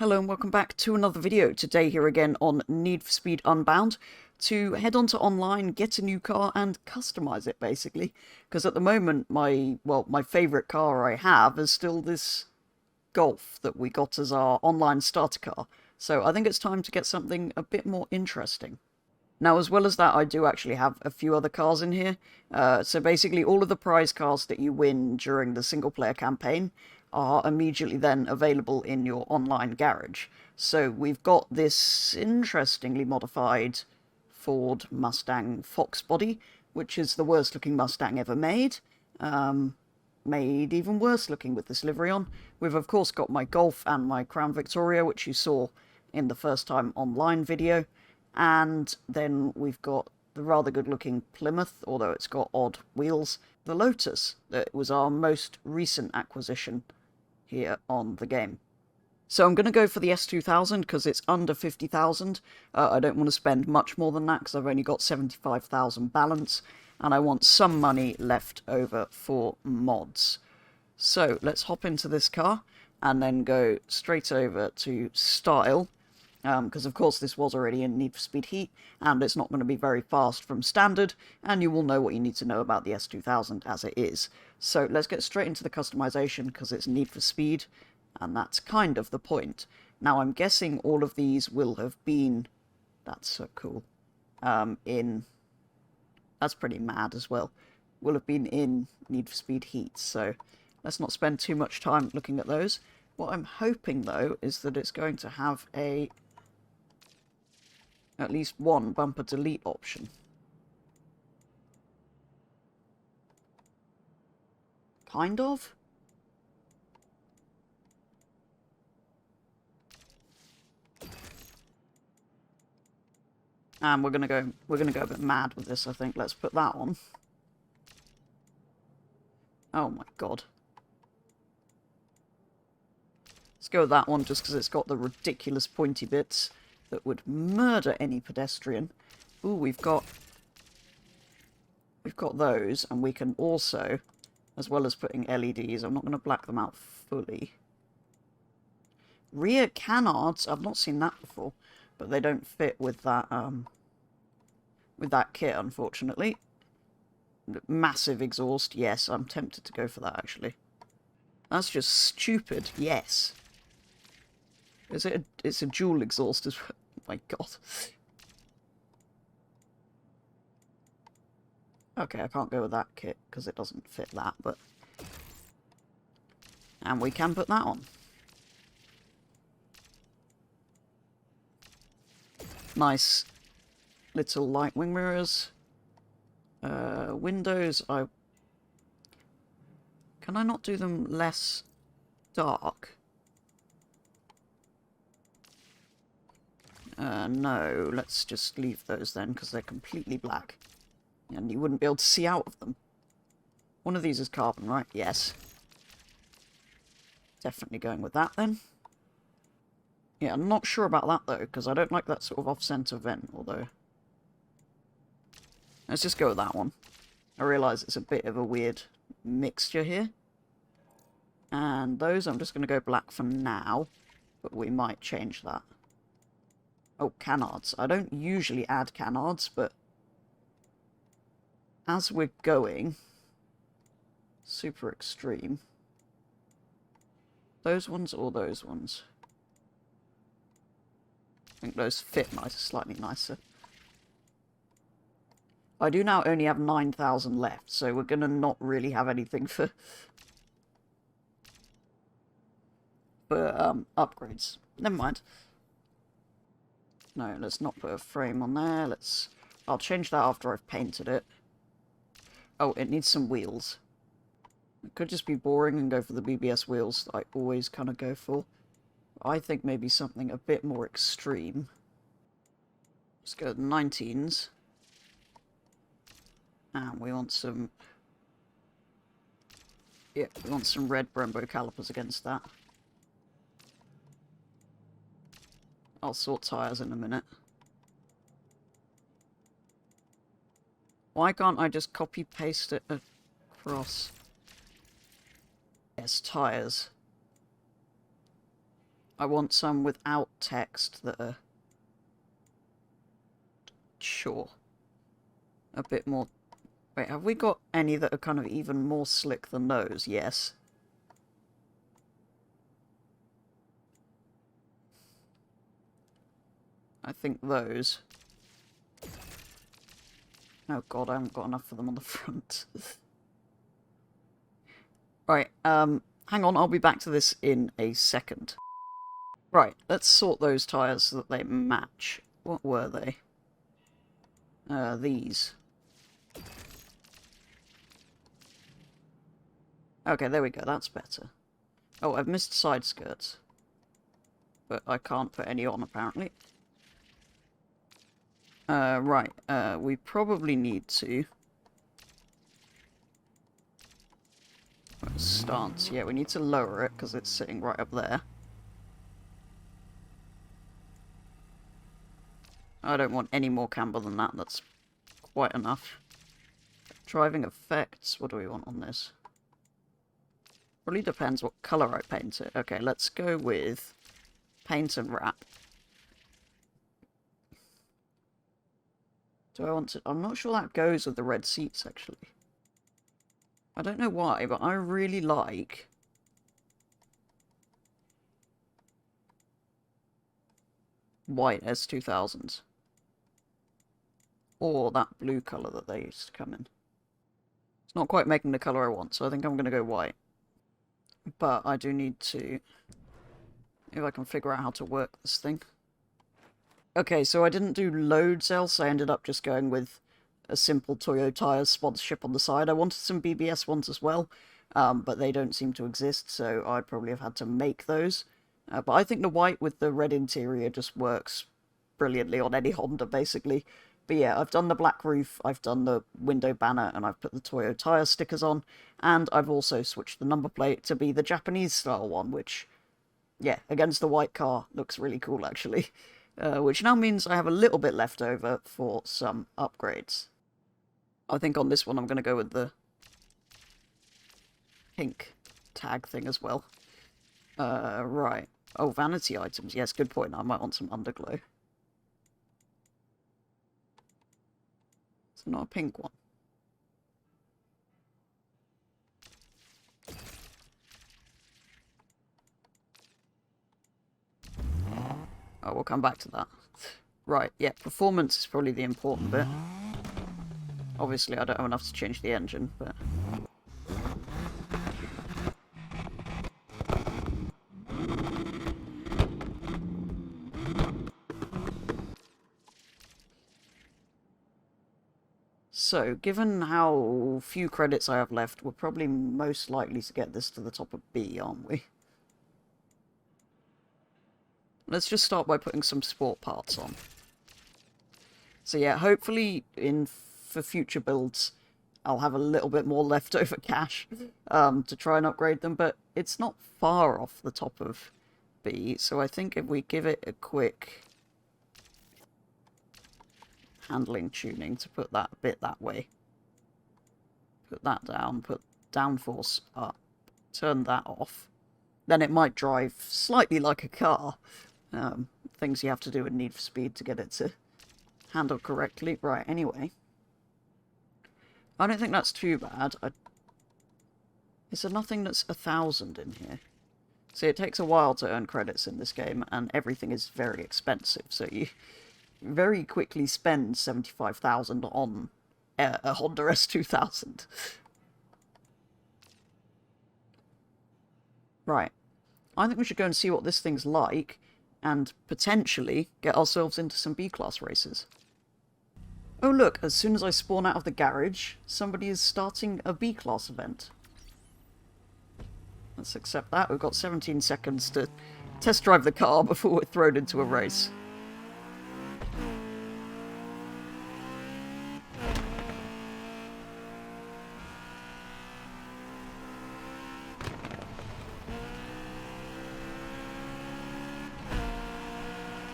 Hello and welcome back to another video. Today here again on Need for Speed Unbound to head onto online, get a new car and customize it basically. Because at the moment my favourite car I have is still this Golf that we got as our online starter car. So I think it's time to get something a bit more interesting. Now, as well as that, I do actually have a few other cars in here. So basically, all of the prize cars that you win during the single-player campaign are immediately then available in your online garage. So we've got this interestingly modified Ford Mustang Fox body, which is the worst-looking Mustang ever made. Made even worse looking with this livery on. We've, of course, got my Golf and my Crown Victoria, which you saw in the first time online video. And then we've got the rather good-looking Plymouth, although it's got odd wheels. The Lotus, that was our most recent acquisition here on the game. So I'm going to go for the S2000 because it's under 50,000. I don't want to spend much more than that because I've only got 75,000 balance, and I want some money left over for mods. So let's hop into this car and then go straight over to Style. Because of course this was already in Need for Speed Heat, and it's not going to be very fast from standard, and you will know what you need to know about the S2000 as it is. So let's get straight into the customization, because it's Need for Speed, and that's kind of the point. Now I'm guessing all of these will have been... That's so cool. That's pretty mad as well. Will have been in Need for Speed Heat, so let's not spend too much time looking at those. What I'm hoping, though, is that it's going to have at least one bumper delete option. Kind of? And we're gonna go a bit mad with this, I think. Let's put that on. Oh my god. Let's go with that one just because it's got the ridiculous pointy bits that would murder any pedestrian. Ooh, we've got those, and we can also, as well as putting LEDs, I'm not going to black them out fully. Rear canards, I've not seen that before, but they don't fit with that kit, unfortunately. Massive exhaust, yes, I'm tempted to go for that actually. That's just stupid, yes. It's a dual exhaust as well. Oh my god. Okay, I can't go with that kit because it doesn't fit that, but... And we can put that on. Nice little light wing mirrors. Windows, Can I not do them less dark? No, let's just leave those then, because they're completely black. And you wouldn't be able to see out of them. One of these is carbon, right? Yes. Definitely going with that, then. Yeah, I'm not sure about that, though, because I don't like that sort of off-center vent, although... Let's just go with that one. I realise it's a bit of a weird mixture here. And those, I'm just going to go black for now, but we might change that. Oh, canards. I don't usually add canards, but as we're going super extreme, those ones or those ones? I think those fit slightly nicer. I do now only have 9,000 left, so we're going to not really have anything for upgrades. Never mind. No, let's not put a frame on there. I'll change that after I've painted it. Oh, it needs some wheels. It could just be boring and go for the BBS wheels that I always kind of go for. I think maybe something a bit more extreme. Let's go with 19s. And we want some... Yeah, we want some red Brembo calipers against that. I'll sort tyres in a minute. Why can't I just copy-paste it across? Yes, tyres. I want some without text that are... Sure. A bit more... Wait, have we got any that are kind of even more slick than those? Yes. I think those. Oh god, I haven't got enough for them on the front. Right, hang on, I'll be back to this in a second. Right, let's sort those tyres so that they match. What were they? These. Okay, there we go, that's better. Oh, I've missed side skirts. But I can't put any on, apparently. Right, we probably need to... Stance, yeah, we need to lower it, because it's sitting right up there. I don't want any more camber than that, that's quite enough. Driving effects, what do we want on this? Probably depends what colour I paint it. Okay, let's go with paint and wrap. Do I want to... I'm not sure that goes with the red seats, actually. I don't know why, but I really like... white S2000s. Or that blue colour that they used to come in. It's not quite making the colour I want, so I think I'm going to go white. But I do need to... if I can figure out how to work this thing. Okay, so I didn't do loads else. I ended up just going with a simple Toyo Tires sponsorship on the side. I wanted some BBS ones as well, but they don't seem to exist, so I'd probably have had to make those. But I think the white with the red interior just works brilliantly on any Honda, basically. But yeah, I've done the black roof, I've done the window banner, and I've put the Toyo Tires stickers on, and I've also switched the number plate to be the Japanese-style one, which, yeah, against the white car, looks really cool, actually. Which now means I have a little bit left over for some upgrades. I think on this one I'm going to go with the pink tag thing as well. Right. Oh, vanity items. Yes, good point. I might want some underglow. It's not a pink one. Oh, we'll come back to that. Right, yeah, performance is probably the important bit. Obviously, I don't have enough to change the engine, but... So, given how few credits I have left, we're probably most likely to get this to the top of B, aren't we? Let's just start by putting some sport parts on. So yeah, hopefully for future builds, I'll have a little bit more leftover cash to try and upgrade them, but it's not far off the top of B, so I think if we give it a quick handling tuning to put that bit that way, put that down, put downforce up, turn that off, then it might drive slightly like a car. Things you have to do in Need for Speed to get it to handle correctly. Right, anyway. I don't think that's too bad. Is there nothing that's 1,000 in here? See, it takes a while to earn credits in this game, and everything is very expensive, so you very quickly spend 75,000 on a Honda S2000. Right. I think we should go and see what this thing's like, and potentially get ourselves into some B-class races. Oh look, as soon as I spawn out of the garage, somebody is starting a B-class event. Let's accept that. We've got 17 seconds to test drive the car before we're thrown into a race.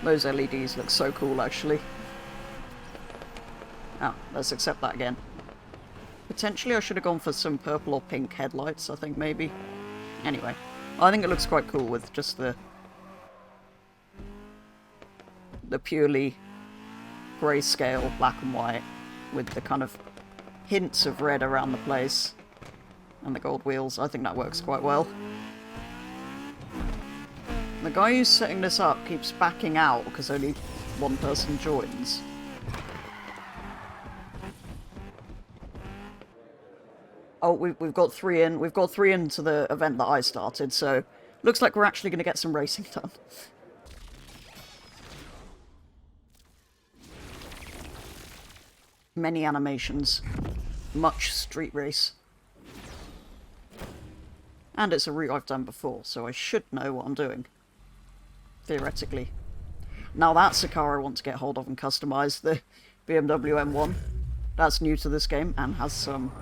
Those LEDs look so cool, actually. Oh, let's accept that again. Potentially I should have gone for some purple or pink headlights, I think, maybe. Anyway, I think it looks quite cool with just the the purely grayscale black and white with the kind of hints of red around the place and the gold wheels. I think that works quite well. The guy who's setting this up keeps backing out because only one person joins. Oh, we've got 3 in. We've got 3 into the event that I started, so looks like we're actually going to get some racing done. Many animations. Much street race. And it's a route I've done before, so I should know what I'm doing. Theoretically. Now that's a car I want to get hold of and customise, the BMW M1. That's new to this game and has some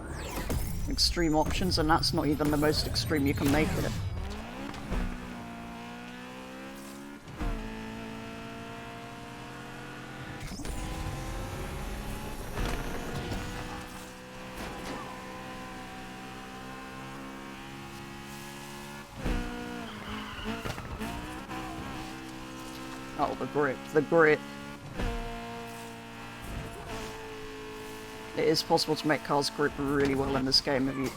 extreme options, and that's not even the most extreme you can make it. Oh, the grip, the grip. It is possible to make cars grip really well in this game if you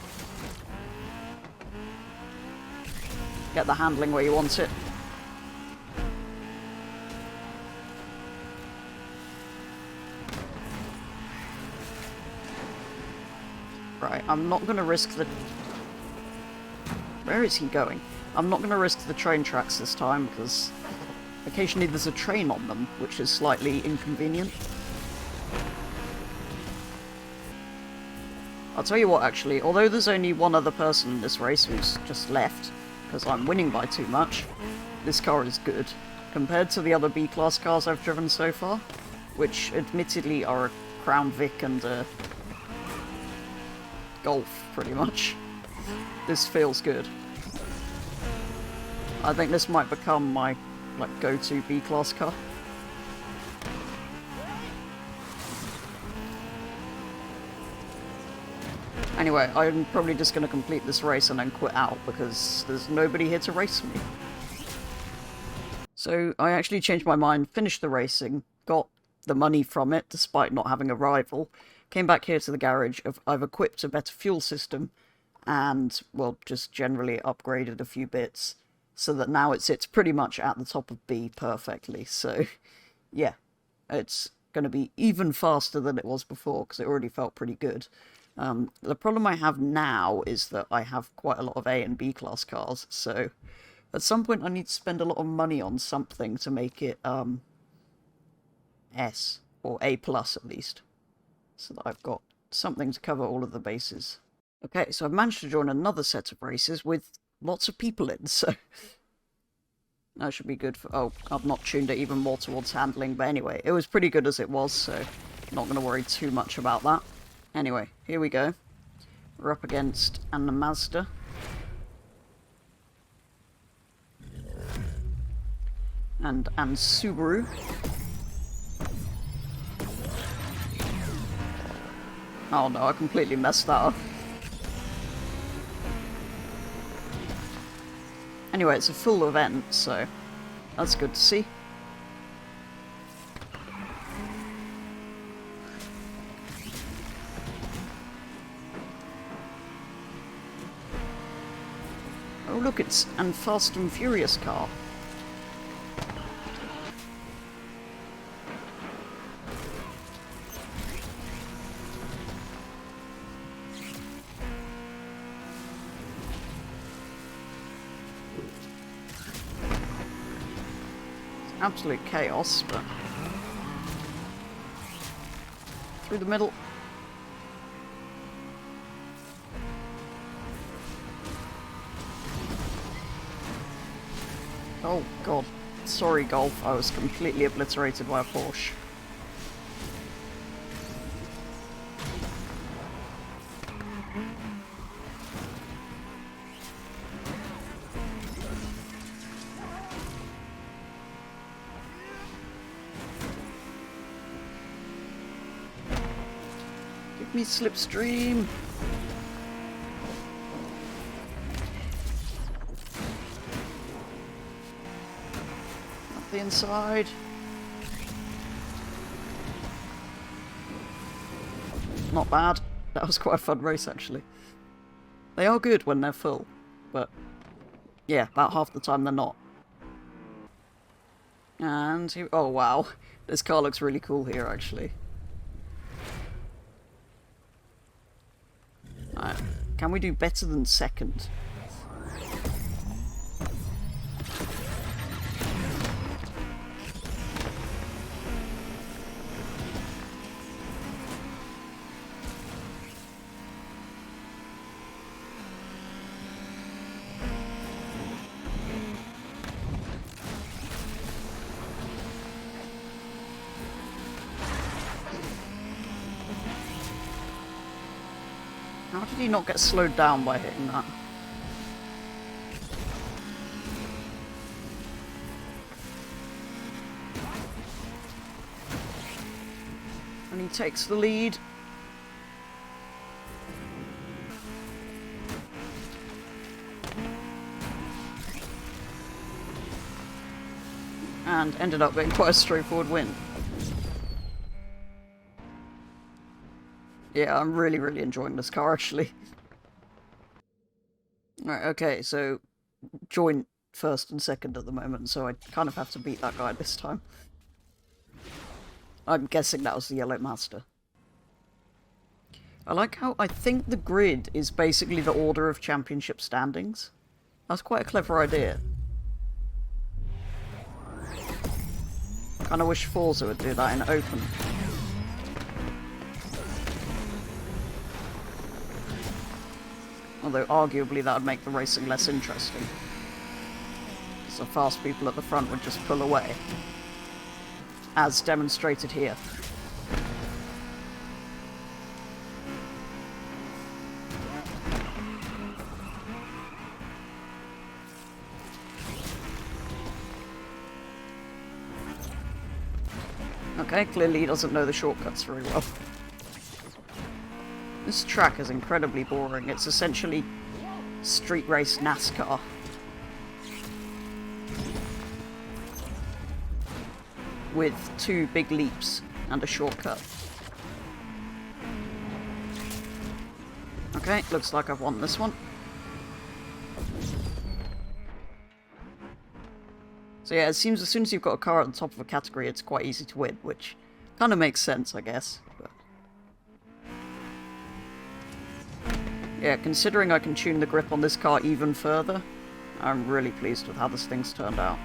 get the handling where you want it. Right, I'm not going to risk the... Where is he going? I'm not going to risk the train tracks this time because occasionally there's a train on them, which is slightly inconvenient. I'll tell you what, actually, although there's only one other person in this race who's just left, because I'm winning by too much, this car is good. Compared to the other B-class cars I've driven so far, which admittedly are a Crown Vic and a Golf, pretty much. This feels good. I think this might become my, like, go-to B-class car. Anyway, I'm probably just going to complete this race and then quit out, because there's nobody here to race me. So, I actually changed my mind, finished the racing, got the money from it, despite not having a rival, came back here to the garage, I've equipped a better fuel system, and, well, just generally upgraded a few bits, so that now it sits pretty much at the top of B perfectly, so, yeah, it's going to be even faster than it was before, because it already felt pretty good. The problem I have now is that I have quite a lot of A and B class cars, so at some point I need to spend a lot of money on something to make it S, or A plus at least, so that I've got something to cover all of the bases. Okay, so I've managed to join another set of races with lots of people in, so that should be good for... Oh, I've not tuned it even more towards handling, but anyway, it was pretty good as it was, so not going to worry too much about that. Anyway, here we go. We're up against Anna Mazda. And Subaru. Oh no, I completely messed that up. Anyway, it's a full event, so that's good to see. Oh look, it's a Fast and Furious car. Absolute chaos, but through the middle. Oh god, sorry Golf, I was completely obliterated by a Porsche. Give me slipstream! The inside. not bad. That was quite a fun race, actually. They are good when they're full, but yeah, about half the time they're not. And, oh wow, this car looks really cool here, actually. Alright, can we do better than second? How did he not get slowed down by hitting that? And he takes the lead. And ended up being quite a straightforward win. Yeah, I'm really, really enjoying this car, actually. Right, okay, so joint first and second at the moment, so I kind of have to beat that guy this time. I'm guessing that was the Yellow Master. I like how I think the grid is basically the order of championship standings. That's quite a clever idea. Kinda wish Forza would do that in open. Although, arguably, that would make the racing less interesting. Because the fast people at the front would just pull away. As demonstrated here. Okay, clearly he doesn't know the shortcuts very well. This track is incredibly boring. It's essentially street race NASCAR. With 2 big leaps and a shortcut. Okay, looks like I've won this one. So yeah, it seems as soon as you've got a car at the top of a category, it's quite easy to win, which kind of makes sense, I guess. But yeah, considering I can tune the grip on this car even further, I'm really pleased with how this thing's turned out.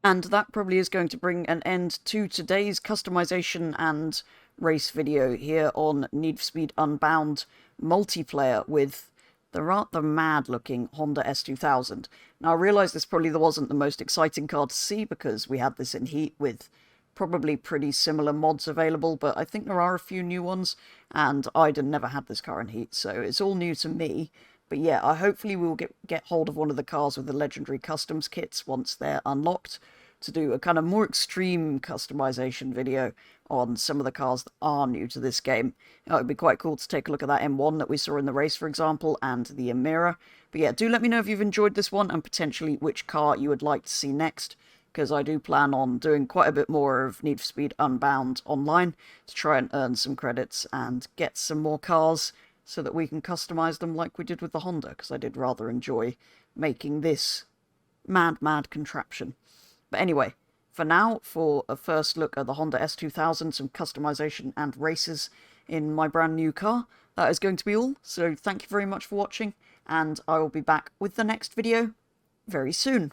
And that probably is going to bring an end to today's customization and race video here on Need for Speed Unbound multiplayer with the rather mad-looking Honda S2000. Now, I realise this probably wasn't the most exciting car to see because we had this in Heat with probably pretty similar mods available, but I think there are a few new ones, and I'd never had this car in Heat, so it's all new to me. But yeah, hopefully we'll get hold of one of the cars with the legendary customs kits once they're unlocked to do a kind of more extreme customization video on some of the cars that are new to this game. It would be quite cool to take a look at that M1 that we saw in the race, for example, and the Emira. But yeah, do let me know if you've enjoyed this one and potentially which car you would like to see next, because I do plan on doing quite a bit more of Need for Speed Unbound online to try and earn some credits and get some more cars so that we can customize them like we did with the Honda, because I did rather enjoy making this mad contraption. But anyway, for now, for a first look at the Honda S2000, some customization and races in my brand new car, that is going to be all. So thank you very much for watching, and I will be back with the next video very soon.